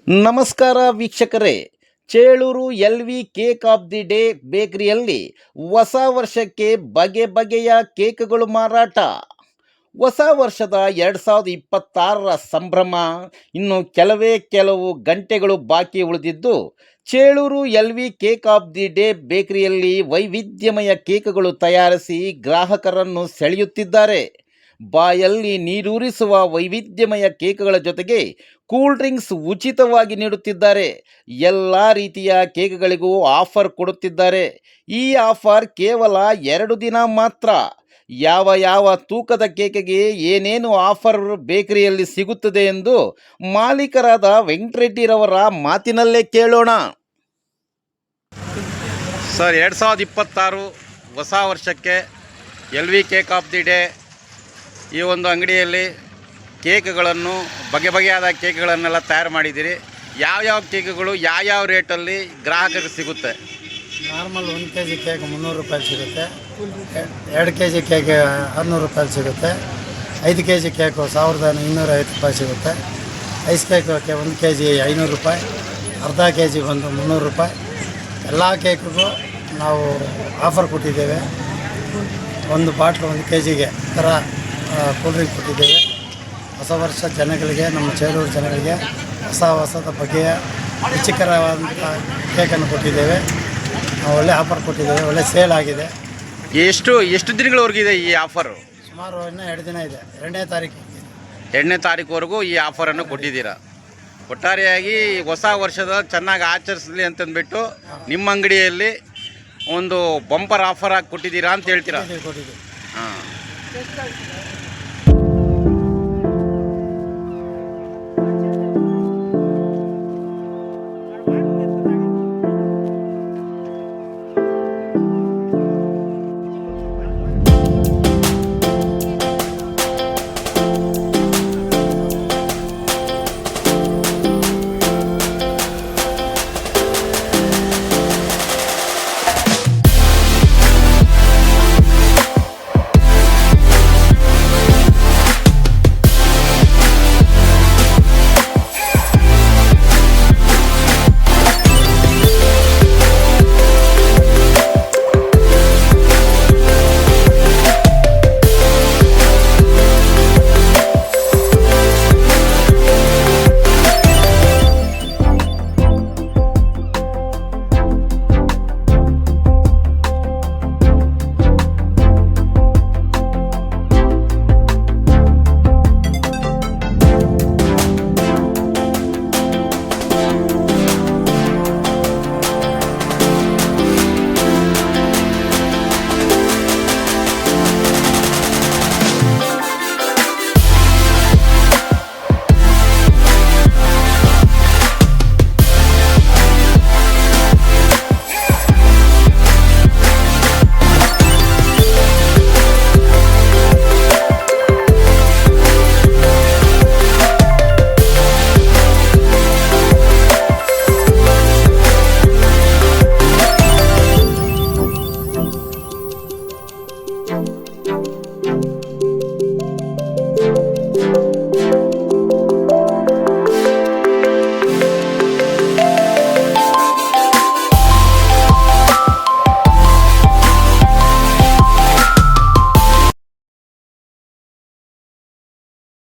ನಮಸ್ಕಾರ ವೀಕ್ಷಕರೇ, Chelur LV cake of the day ಬೇಕರಿಯಲ್ಲಿ ಹೊಸ ವರ್ಷಕ್ಕೆ ಬಗೆ ಬಗೆಯ ಕೇಕ್ಗಳು ಮಾರಾಟ. ಹೊಸ ವರ್ಷದ 2026ರ ಸಂಭ್ರಮ ಇನ್ನು ಕೆಲವು ಗಂಟೆಗಳು ಬಾಕಿ ಉಳಿದಿದ್ದು, Chelur LV cake of the day ಬೇಕರಿಯಲ್ಲಿ ವೈವಿಧ್ಯಮಯ ಕೇಕ್ಗಳು ತಯಾರಿಸಿ ಗ್ರಾಹಕರನ್ನು ಸೆಳೆಯುತ್ತಿದ್ದಾರೆ. ಬಾಯಲ್ಲಿ ನೀರೂರಿಸುವ ವೈವಿಧ್ಯಮಯ ಕೇಕ್ಗಳ ಜೊತೆಗೆ ಕೂಲ್ ಡ್ರಿಂಕ್ಸ್ ಉಚಿತವಾಗಿ ನೀಡುತ್ತಿದ್ದಾರೆ. ಎಲ್ಲ ರೀತಿಯ ಕೇಕ್ಗಳಿಗೂ ಆಫರ್ ಕೊಡುತ್ತಿದ್ದಾರೆ. ಈ ಆಫರ್ ಕೇವಲ 2 ದಿನ ಮಾತ್ರ. ಯಾವ ತೂಕದ ಕೇಕಿಗೆ ಏನೇನು ಆಫರ್ ಬೇಕರಿಯಲ್ಲಿ ಸಿಗುತ್ತದೆ ಎಂದು ಮಾಲೀಕರಾದ ವೆಂಕಟರೆಡ್ಡಿರವರ ಮಾತಿನಲ್ಲೇ ಕೇಳೋಣ. ಸರ್, 2026 ಹೊಸ ವರ್ಷಕ್ಕೆ LV cake of the day ಈ ಒಂದು ಅಂಗಡಿಯಲ್ಲಿ ಕೇಕ್ಗಳನ್ನು ಬಗೆಯಾದ ಕೇಕ್ಗಳನ್ನೆಲ್ಲ ತಯಾರು ಮಾಡಿದ್ದೀರಿ. ಯಾವ ಕೇಕ್ಗಳು ಯಾವ ರೇಟಲ್ಲಿ ಗ್ರಾಹಕರಿಗೆ ಸಿಗುತ್ತೆ? ನಾರ್ಮಲ್ 1 kg ಕೇಕ್ 300 ರೂಪಾಯಿ ಸಿಗುತ್ತೆ. 2 kg ಕೇಕ್ 600 ರೂಪಾಯಿ ಸಿಗುತ್ತೆ. 5 kg ಕೇಕು 1250 ರೂಪಾಯಿ ಸಿಗುತ್ತೆ. ಐಸ್ ಕೇಕ್ 1 kg 500 ರೂಪಾಯಿ, ಅರ್ಧ kg ಬಂದು 300 ರೂಪಾಯಿ. ಎಲ್ಲ ಕೇಕಿಗೂ ನಾವು ಆಫರ್ ಕೊಟ್ಟಿದ್ದೇವೆ. ಒಂದು ಬಾಟ್ಲು 1 kgಗೆ ಥರ ಕೂಲ್ ಡ್ರಿಂಕ್ ಕೊಟ್ಟಿದ್ದೇವೆ. ಹೊಸ ವರ್ಷ ಜನಗಳಿಗೆ, ನಮ್ಮ ಚೇಳೂರು ಜನಗಳಿಗೆ ಹೊಸದ ಬಗೆಯ ರುಚಿಕರವಾದಂಥ ಕೇಕನ್ನು ಕೊಟ್ಟಿದ್ದೇವೆ. ಒಳ್ಳೆ ಆಫರ್ ಕೊಟ್ಟಿದ್ದೇವೆ. ಒಳ್ಳೆ ಸೇಲ್ ಆಗಿದೆ. ಎಷ್ಟು ದಿನಗಳವರೆಗಿದೆ ಈ ಆಫರು? ಸುಮಾರು ಇನ್ನೂ 2 ದಿನ ಇದೆ. 2ನೇ ತಾರೀಕು 2ನೇ ತಾರೀಕುವರೆಗೂ ಈ ಆಫರನ್ನು ಕೊಟ್ಟಿದ್ದೀರಾ. ಒಟ್ಟಾರೆಯಾಗಿ ಹೊಸ ವರ್ಷದ ಚೆನ್ನಾಗಿ ಆಚರಿಸಲಿ ಅಂತಂದ್ಬಿಟ್ಟು ನಿಮ್ಮ ಅಂಗಡಿಯಲ್ಲಿ ಒಂದು ಬಂಪರ್ ಆಫರ್ ಆಗಿ ಕೊಟ್ಟಿದ್ದೀರಾ ಅಂತ ಹೇಳ್ತೀರಾ? ಕೊಟ್ಟಿದ್ದೀವಿ. ಹಾಂ. you